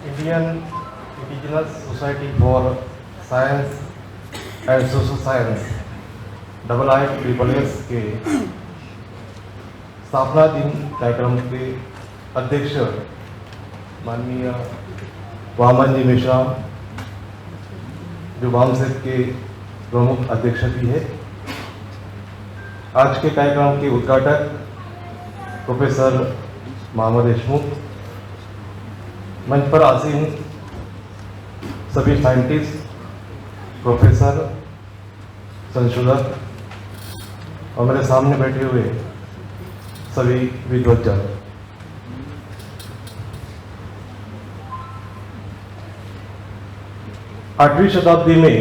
Indian indigenous society for science and social science IISSS के स्थापना दिन कार्यक्रम के अध्यक्ष माननीय वामन जी मिश्रा, जो वामसेक के प्रमुख अध्यक्ष भी है, आज के कार्यक्रम के उद्घाटक प्रोफेसर मोहम्मद देशमुख, मंच पर आसीन सभी साइंटिस्ट, प्रोफेसर, संशोधक और मेरे सामने बैठे हुए सभी विद्वज्जन। आठवीं शताब्दी में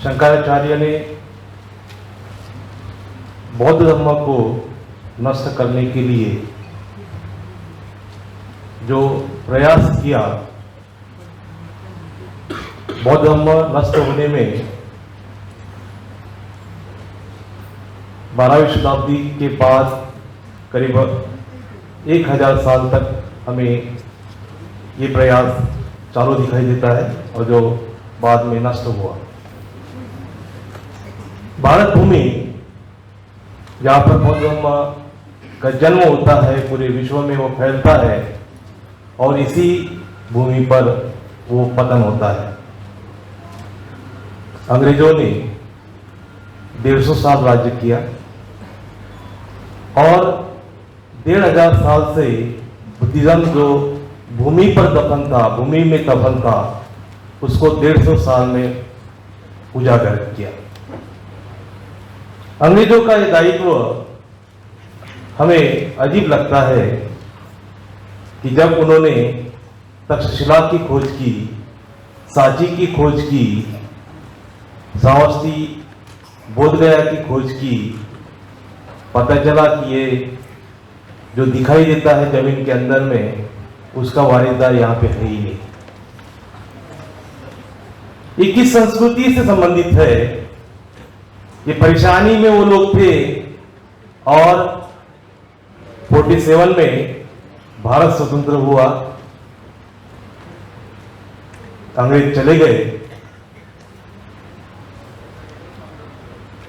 शंकराचार्य ने बौद्ध धर्म को नष्ट करने के लिए जो प्रयास किया, बौद्ध धर्म नष्ट होने में 12वीं शताब्दी के बाद करीब 1000 साल तक हमें ये प्रयास चालू दिखाई देता है और जो बाद में नष्ट हुआ। भारत भूमि जहाँ पर बौद्ध धर्म का जन्म होता है, पूरे विश्व में वो फैलता है और इसी भूमि पर वो पतन होता है। अंग्रेजों ने 150 साल राज्य किया और 1500 साल से बुद्धिज्म जो भूमि पर दफन था, भूमि में दफन था, उसको 150 साल में उजागर किया। अंग्रेजों का ये दायित्व हमें अजीब लगता है कि जब उन्होंने तक्षशिला की खोज की, सांची की खोज की, श्रावस्ती बोधगया की खोज की, पता चला कि ये जो दिखाई देता है जमीन के अंदर में, उसका वारिसदार यहाँ पे है ही नहीं। ये किस संस्कृति से संबंधित है, ये परेशानी में वो लोग थे और 47 में भारत स्वतंत्र हुआ, अंग्रेज चले गए।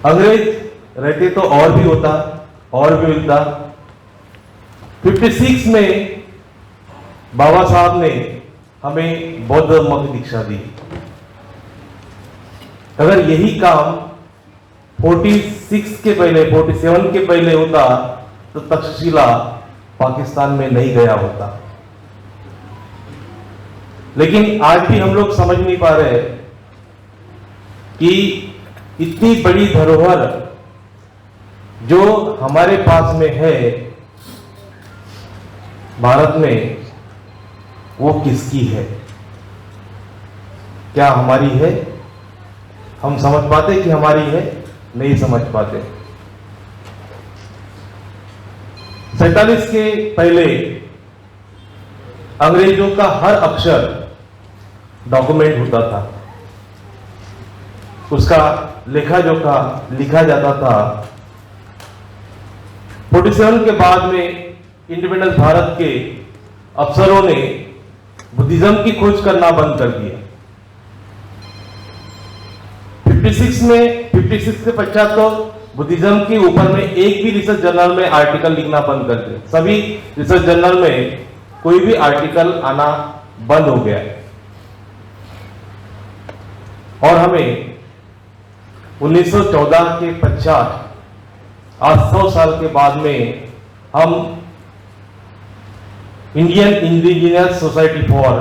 अंग्रेज रहते तो और भी होता, और भी मिलता। 56 में बाबा साहब ने हमें बौद्ध धर्म की दीक्षा दी। अगर यही काम 46 के पहले, 47 के पहले होता तो तक्षशिला पाकिस्तान में नहीं गया होता। लेकिन आज भी हम लोग समझ नहीं पा रहे कि इतनी बड़ी धरोहर जो हमारे पास में है भारत में, वो किसकी है, क्या हमारी है? हम समझ पाते कि हमारी है? नहीं समझ पाते। 47 के पहले अंग्रेजों का हर अक्षर डॉक्यूमेंट होता था, उसका लेखा जोखा लिखा जाता था। 47 के बाद में इंडिपेंडेंस भारत के अफसरों ने बुद्धिज्म की खोज करना बंद कर दिया। 56 के पश्चात तो बुद्धिज्म के ऊपर में एक भी रिसर्च जर्नल में आर्टिकल लिखना बंद कर दिया। सभी रिसर्च जर्नल में कोई भी आर्टिकल आना बंद हो गया है और हमें 1914 के पश्चात आज 100 साल के बाद में हम Indian indigenous society for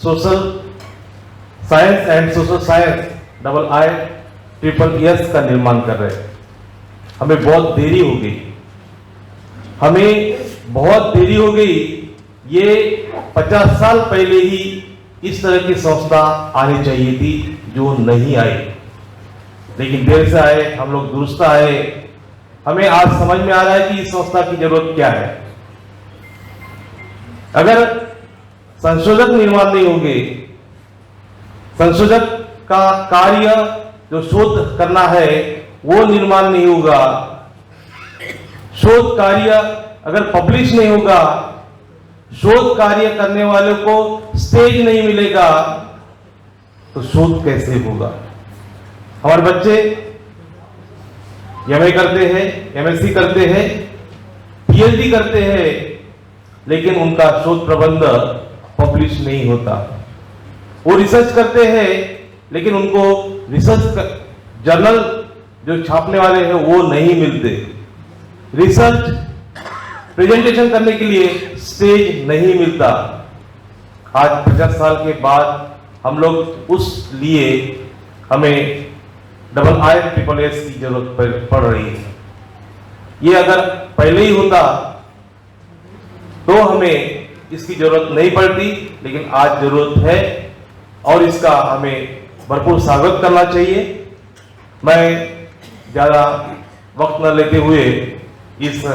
social science and social science IISSS का निर्माण कर रहे हैं। हमें बहुत देरी हो गई, हमें बहुत देरी हो गई। ये 50 साल पहले ही इस तरह की संस्था आनी चाहिए थी, जो नहीं आई। लेकिन देर से आए, हम लोग दुरुस्त आए। हमें आज समझ में आ रहा है कि इस संस्था की जरूरत क्या है। अगर संशोधक निर्माण नहीं होंगे, संशोधक का कार्य जो शोध करना है वो निर्माण नहीं होगा, शोध कार्य अगर पब्लिश नहीं होगा शोध कार्य करने वालों को स्टेज नहीं मिलेगा तो शोध कैसे होगा। हमारे बच्चे एमए करते हैं, एमएससी करते हैं, पीएचडी करते हैं, लेकिन उनका शोध प्रबंध पब्लिश नहीं होता। वो रिसर्च करते हैं, लेकिन उनको रिसर्च जर्नल जो छापने वाले हैं वो नहीं मिलते। रिसर्च प्रेजेंटेशन करने के लिए स्टेज नहीं मिलता। आज 50 साल के बाद हम लोग उस लिए हमें IISS की जरूरत पड़ रही है। ये अगर पहले ही होता तो हमें इसकी जरूरत नहीं पड़ती, लेकिन आज जरूरत है और इसका हमें भरपूर स्वागत करना चाहिए। मैं ज्यादा वक्त न लेते हुए इस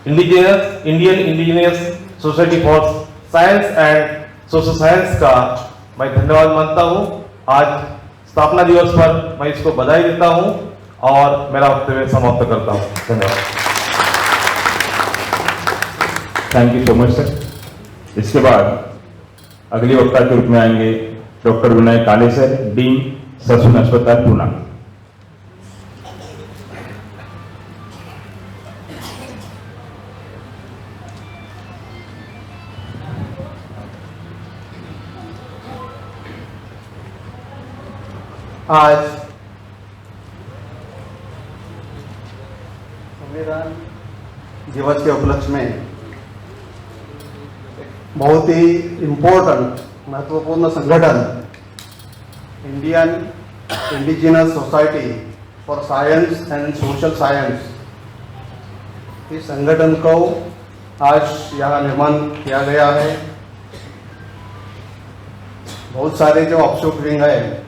Indian indigenous society for science and social science का मैं धन्यवाद मानता हूं। आज स्थापना दिवस पर मैं इसको बधाई देता हूं और मेरा वक्तव्य समाप्त करता हूं। धन्यवाद। Thank you so much sir. इसके बाद अगली वक्ता के रूप में आएंगे doctor Vinay Kale sir, dean Sassoon अस्पताल पूना। आज संविधान दिवस के उपलक्ष्य में बहुत ही इम्पोर्टेंट महत्वपूर्ण संगठन Indian indigenous society for science and social science, इस संगठन को आज यहाँ निर्माण किया गया है। बहुत सारे जो ऑफशूट विंग है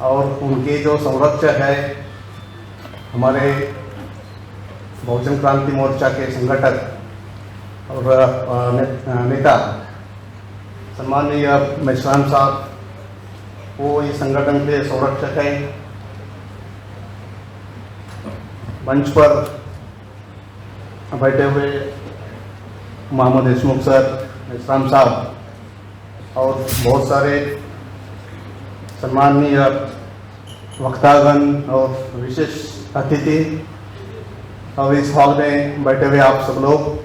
और उनके जो संरक्षक है हमारे बहुजन क्रांति मोर्चा के संगठक और नेता सम्माननीय मेश्राम साहब, वो इस संगठन के संरक्षक हैं। मंच पर बैठे हुए मोहम्मद देशमुख सर, मेश्राम साहब और बहुत सारे सम्माननीय वक्तागण और विशेष अतिथि और इस हॉल में बैठे हुए आप सब लोग,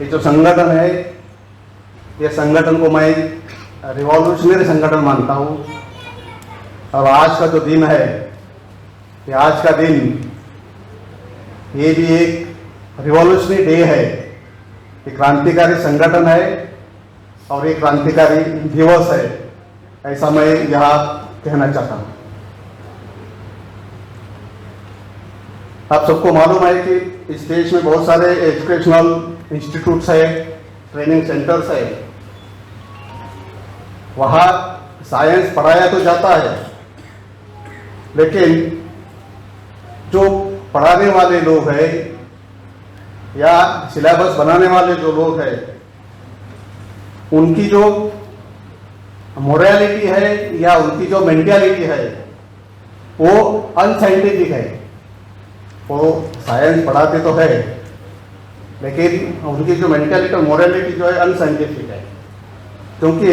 ये जो संगठन है, ये संगठन को मैं रिवॉल्यूशनरी संगठन मानता हूँ। और आज का जो दिन है, ये आज का दिन ये भी एक रिवॉल्यूशनरी डे है। ये क्रांतिकारी संगठन है और ये क्रांतिकारी दिवस है, ऐसा मैं यहाँ कहना चाहता हूँ। आप सबको मालूम है कि इस देश में बहुत सारे एजुकेशनल इंस्टीट्यूट्स है, ट्रेनिंग सेंटर्स है। वहाँ साइंस पढ़ाया तो जाता है, लेकिन जो पढ़ाने वाले लोग हैं या सिलेबस बनाने वाले जो लोग हैं, उनकी जो मोरालिटी है या उनकी जो मेंटालिटी है वो अनसाइंटिफिक है। वो साइंस पढ़ाते तो है, लेकिन उनकी जो मेंटालिटी और मोरालिटी जो है अनसाइंटिफिक है। क्योंकि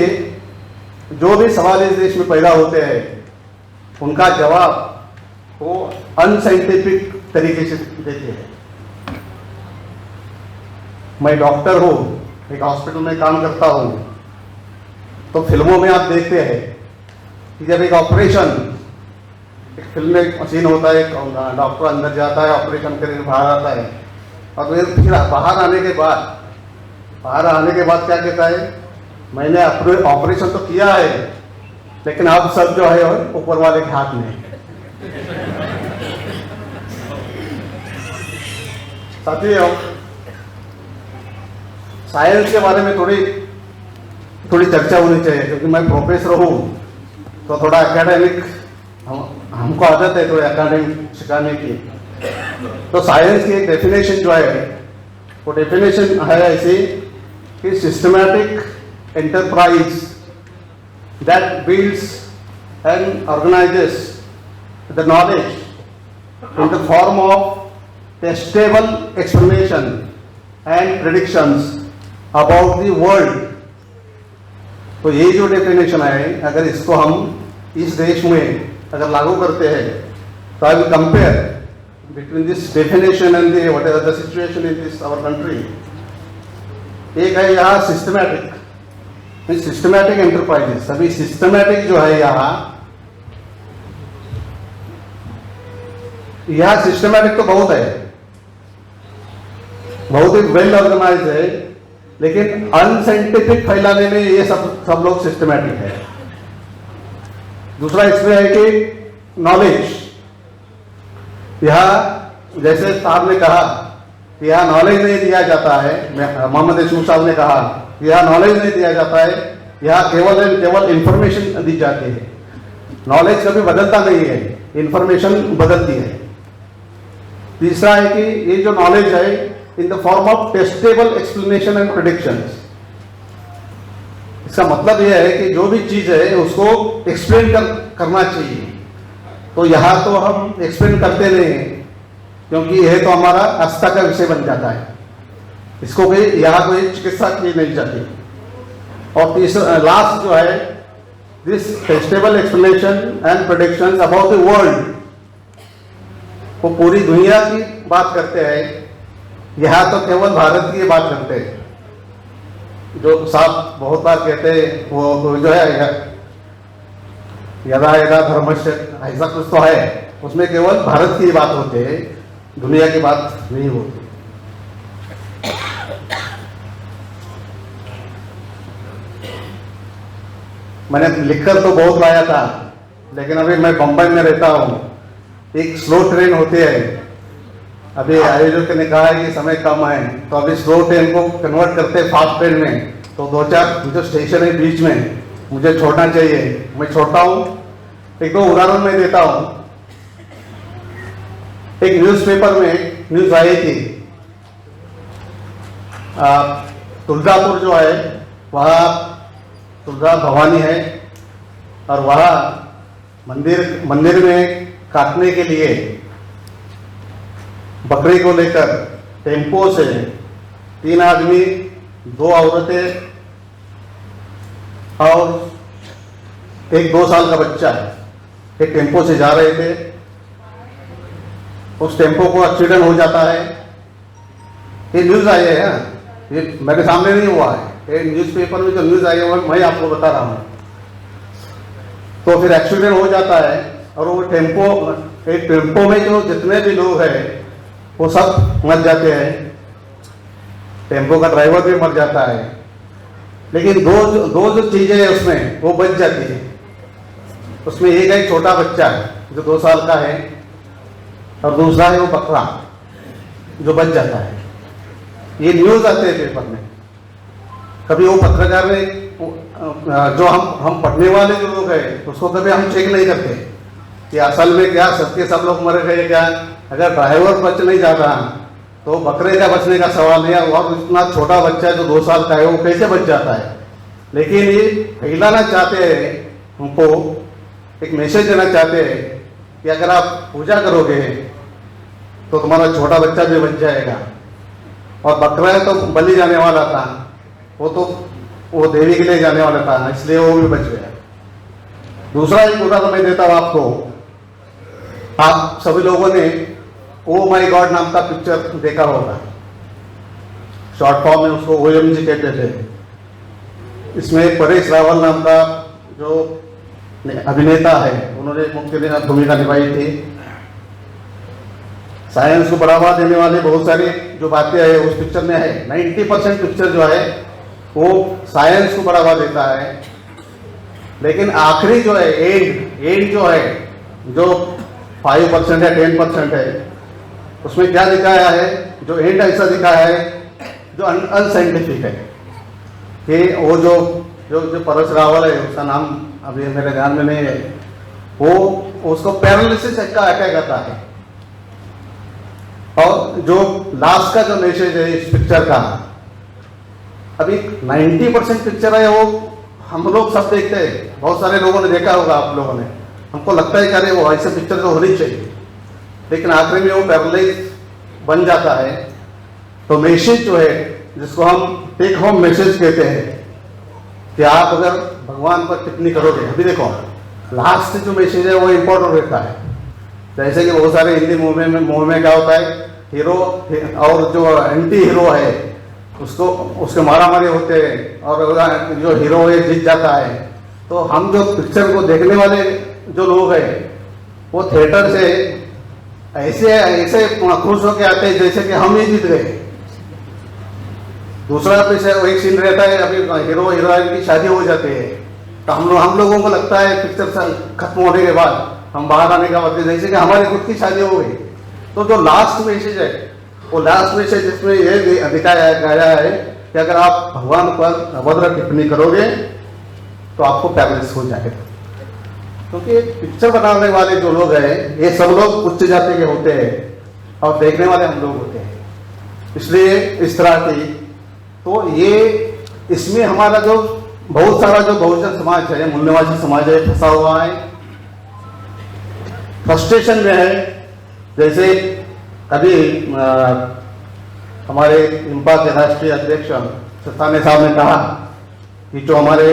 जो भी सवाल इस देश में पैदा होते हैं उनका जवाब वो अनसाइंटिफिक तरीके से देते हैं। मैं डॉक्टर हूँ, एक हॉस्पिटल में काम करता हूँ, तो फिल्मों में आप देखते हैं कि जब एक ऑपरेशन, एक फिल्म में एक मशीन होता है, डॉक्टर अंदर जाता है, ऑपरेशन करके बाहर आता है, और फिर बाहर आने के बाद क्या कहता है, मैंने ऑपरेशन तो किया है, लेकिन अब सब जो है ऊपर वाले के हाथ में। साथियों, साइंस के बारे में थोड़ी चर्चा होनी चाहिए, क्योंकि मैं प्रोफेसर हूँ तो थोड़ा एकेडमिक हमको आदत है थोड़ा एकेडमिक सिखाने की। तो साइंस की एक डेफिनेशन जो है वो डेफिनेशन है ऐसी कि systematic enterprise that builds and organises the knowledge in the form of a stable explanation and predictions about the world. तो ये जो डेफिनेशन है, अगर इसको हम इस देश में अगर लागू करते हैं तो I will compare between this definition and the whatever the situation in this our country. एक है यहाँ सिस्टमैटिक एंटरप्राइजेस। अभी सिस्टमैटिक जो है यहाँ सिस्टमैटिक तो बहुत है, बहुत ही वेल ऑर्गेनाइज है, लेकिन अनसाइंटिफिक फैलाने में ये सब लोग सिस्टमैटिक है। दूसरा इसमें है कि नॉलेज, यहाँ जैसे साहब ने कहा कि यहाँ नॉलेज नहीं दिया जाता है, मोहम्मद यशूफ साहब ने कहा यहाँ नॉलेज नहीं दिया जाता है, यहाँ केवल इंफॉर्मेशन दी जाती है। नॉलेज कभी बदलता नहीं है, इंफॉर्मेशन बदलती है। तीसरा है कि ये जो नॉलेज है in the form of testable explanation and predictions. इसका मतलब यह है कि जो भी चीज है उसको एक्सप्लेन करना चाहिए। तो यहाँ तो हम एक्सप्लेन करते नहीं हैं, क्योंकि यह तो हमारा आस्था का विषय बन जाता है, इसको भी यहाँ कोई चिकित्सा की नहीं जाती। और तीसरा लास्ट जो है this testable explanation and predictions about the world, वो पूरी दुनिया की बात करते हैं। यहाँ तो केवल भारत की बात करते हैं। जो साहब बहुत बार कहते हैं वो जो है यदा यदा धर्मस्य, ऐसा कुछ तो है, उसमें केवल भारत की बात होती है, दुनिया की बात नहीं होती। मैंने लिखकर तो बहुत लाया था, लेकिन अभी मैं बंबई में रहता हूँ। एक स्लो ट्रेन होती है, अभी आयोजक ने कहा है कि समय कम है, तो अभी स्लो ट्रेन को कन्वर्ट करते हैं फास्ट ट्रेन में। तो 2-4 जो स्टेशन है बीच में मुझे छोड़ना चाहिए, मैं छोड़ता हूँ। एक दो उदाहरण मैं देता हूँ। एक न्यूज़पेपर में न्यूज आई थी, तुलजापुर जो है वहाँ तुलजा भवानी है, और वहाँ मंदिर में काटने के लिए बकरी को लेकर टेम्पो से 3 आदमी, 2 औरतें और एक 2 साल का बच्चा एक टेम्पो से जा रहे थे। उस टेम्पो को एक्सीडेंट हो जाता है। ये न्यूज आई है, ये मेरे सामने नहीं हुआ है, ये न्यूज़पेपर में जो न्यूज आई है मैं आपको बता रहा हूँ। तो फिर एक्सीडेंट हो जाता है, और वो टेम्पो में जो जितने भी लोग हैं वो सब मर जाते हैं। टेम्पो का ड्राइवर भी मर जाता है, लेकिन दो जो चीजें हैं उसमें वो बच जाती है। उसमें एक छोटा बच्चा है जो 2 साल का है, और दूसरा है वो बकरा जो बच जाता है। ये न्यूज आते हैं पेपर में। कभी वो पत्रकार ने जो हम पढ़ने वाले जो लोग हैं उसको कभी हम चेक नहीं करते कि असल में क्या सबके सब लोग मर गए क्या। अगर ड्राइवर बच नहीं जाता तो बकरे का बचने का सवाल नहीं है, और इतना छोटा बच्चा जो 2 साल का है वो कैसे बच जाता है। लेकिन ये फैलाना चाहते हैं, हमको एक मैसेज देना चाहते हैं कि अगर आप पूजा करोगे तो तुम्हारा छोटा बच्चा भी बच जाएगा। और बकरा तो बलि जाने वाला था, वो देवी के लिए जाने वाला था, इसलिए वो भी बच गया। दूसरा एक उदाहरण मैं देता हूं आपको। आप सभी लोगों ने ओ माई गॉड नाम का पिक्चर देखा होगा, शॉर्ट फॉर्म में उसको OMG कहते थे। इसमें परेश रावल नाम का जो अभिनेता है, उन्होंने मुख्य भूमिका निभाई थी। साइंस को बढ़ावा देने वाली बहुत सारी जो बातें हैं उस पिक्चर में है। 90% पिक्चर जो है वो साइंस को बढ़ावा देता है, लेकिन आखिरी जो है एंड जो है जो 5% या 10% है, उसमें क्या दिखाया है, जो एंड ऐसा दिखाया है जो अनसाइंटिफिक है। कि वो जो परेश रावल है, उसका नाम अभी मेरे ध्यान में नहीं है, वो उसको पैरालिसिस का अटैक आता है। और जो लास्ट का जो मैसेज है इस पिक्चर का, अभी 90% पिक्चर है वो हम लोग सब देखते हैं, बहुत सारे लोगों ने देखा होगा, आप लोगों ने। हमको लगता है कि अरे वो ऐसे पिक्चर तो होनी चाहिए, लेकिन आखिरी में वो पैरालाइज बन जाता है। तो मैसेज जो है, जिसको हम टेक होम मैसेज कहते हैं, कि आप अगर भगवान पर टिप्पणी करोगे, अभी देखो लास्ट जो मैसेज है वो इम्पोर्टेंट रहता है। जैसे कि बहुत सारे हिंदी मूवी में क्या होता है, हीरो और जो एंटी हीरो है उसको उसके मारामारी होते हैं और जो हीरो है जीत जाता है। तो हम जो पिक्चर को देखने वाले जो लोग हैं वो थिएटर से ऐसे ऐसे खुश होकर आते हैं जैसे कि हम ही जीत गए। दूसरा पीछे एक सीन रहता है, अभी हीरो हीरोइन की शादी हो जाती है, तो हम लोगों को लगता है पिक्चर खत्म होने के बाद, हम बाहर आने का वक्त जैसे कि हमारी खुद की शादी हो गई। तो जो लास्ट मैसेज है वो लास्ट मैसेज जिसमें ये दिखाया गया है कि अगर आप भगवान पर अभद्र टिप्पणी करोगे तो आपको पैरालिसिस हो जाएगा। क्योंकि पिक्चर बनाने वाले जो लोग हैं ये सब लोग उच्च जाति के होते हैं और देखने वाले हम लोग होते हैं, इसलिए इस तरह की तो ये इसमें हमारा जो बहुत सारा जो बहुजन समाज है, मूल्यवादी समाज है, फंसा हुआ है, फ्रस्ट्रेशन में है। जैसे अभी हमारे इंपा के राष्ट्रीय अध्यक्ष सत्ताने साहब ने कहा कि जो हमारे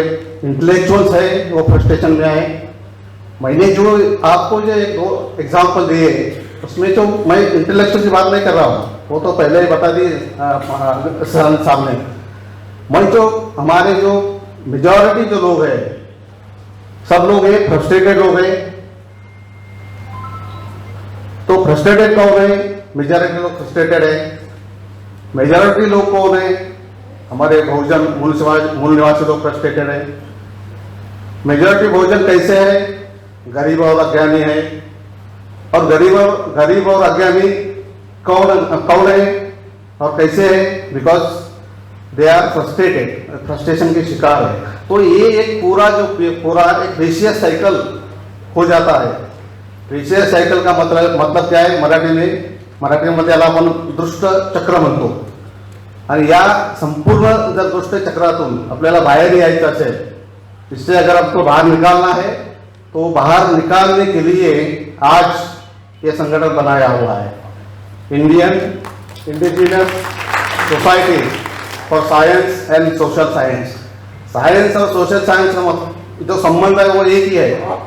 इंटेलेक्चुअल्स है वो फ्रस्ट्रेशन में है। मैंने जो आपको जो दो एग्जाम्पल दिए उसमें जो मैं इंटेलेक्चुअल की बात नहीं कर रहा हूँ, वो तो पहले ही बता दी सामने। मैं जो हमारे जो मेजॉरिटी जो लोग हैं सब लोग हैं फ्रस्ट्रेटेड लोग हैं। तो फ्रस्ट्रेटेड कौन है? मेजॉरिटी लोग फ्रस्ट्रेटेड है। मेजॉरिटी लोग कौन है? हमारे बहुजन मूल निवासी लोग फ्रस्ट्रेटेड है। मेजॉरिटी बहुजन कैसे है? गरीब और अज्ञानी है। और गरीब और अज्ञानी कौन है और कैसे है? Because they are frustrated, frustration के शिकार है। तो ये एक पूरा एक विशियस साइकिल हो जाता है। विशियस सायकल का मतलब काय आहे? मराठीमध्ये याला आपण दुष्ट चक्र म्हणतो। आणि या संपूर्ण जर दुष्ट चक्रातून आपल्याला बाहर यायचं असेल, इससे अगर आपको बाहर निकालना है तो बाहर निकालने के लिए आज ये संगठन बनाया हुआ है, Indian indigenous society for science and social science. Science और सोशल साइंस का जो संबंध है वो एक ही है।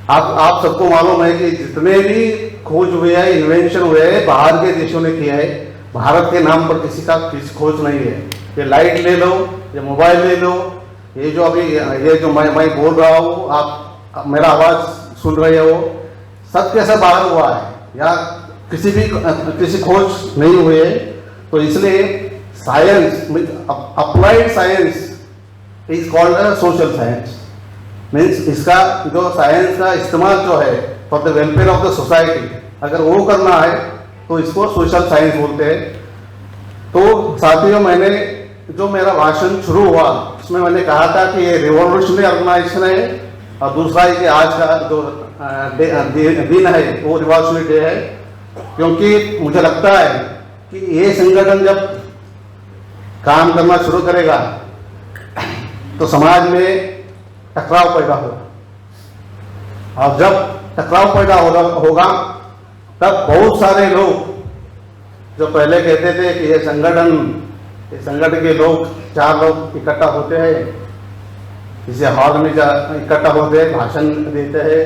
आप सबको मालूम है कि जितने भी खोज हुए हैं, इन्वेंशन हुए हैं, बाहर के देशों ने किया है। भारत के नाम पर किसी खोज नहीं है। ये लाइट ले लो, ये मोबाइल ले लो, ये जो अभी ये जो मैं बोल रहा हूँ, आप मेरा आवाज सुन रहे हो, सब कैसे बाहर हुआ है, या किसी खोज नहीं हुई है। तो इसलिए science, applied science is called social science. Means इसका जो साइंस का इस्तेमाल जो है for the welfare of the society, अगर वो करना है तो इसको सोशल साइंस बोलते हैं। तो साथियों, मैंने जो मेरा भाषण शुरू हुआ उसमें मैंने कहा था कि ये रिवॉल्यूशनरी ऑर्गेनाइजेशन है, और दूसरा है कि आज का जो दिन है वो रिवॉल्यूशनरी डे है। क्योंकि मुझे लगता है कि ये संगठन जब काम करना शुरू करेगा तो समाज में टकराव पैदा होगा, और जब टकराव पैदा होगा तब बहुत सारे लोग जो पहले कहते थे कि ये संगठन के लोग 4 लोग इकट्ठा होते हैं, इसे हॉल में इकट्ठा होते हैं, भाषण देते हैं,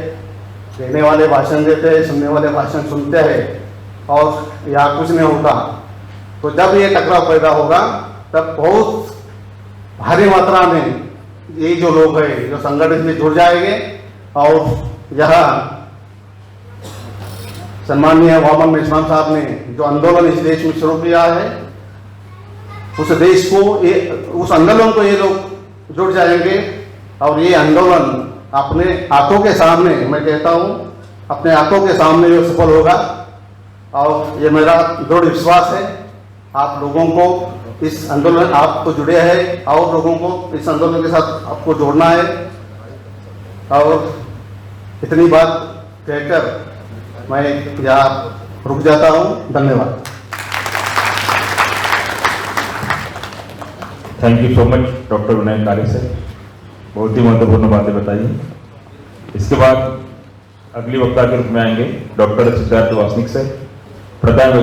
देने वाले भाषण देते हैं, सुनने वाले भाषण सुनते हैं, और या कुछ नहीं होता। तो जब ये टकराव पैदा होगा तब बहुत भारी मात्रा में ये जो लोग हैं जो संगठन में जुड़ जाएंगे, और यहाँ सम्माननीय वामन मेश्राम साहब ने जो आंदोलन इस देश में शुरू किया है, उस आंदोलन को ये लोग जुड़ जाएंगे, और ये आंदोलन अपने आंखों के सामने, मैं कहता हूँ अपने आंखों के सामने जो सफल होगा। और ये मेरा दृढ़ विश्वास है। आप लोगों को इस आंदोलन, आप तो जुड़े हैं, और लोगों को इस आंदोलन के साथ आपको जोड़ना है। और इतनी बात कहकर मैं यहाँ रुक जाता हूँ। धन्यवाद। Thank you so much doctor Vinay Kale sir, बहुत ही महत्वपूर्ण बातें बताई। इसके बाद अगली वक्ता के रूप में आएंगे डॉक्टर सिद्धार्थ वासनिक सर, प्रधान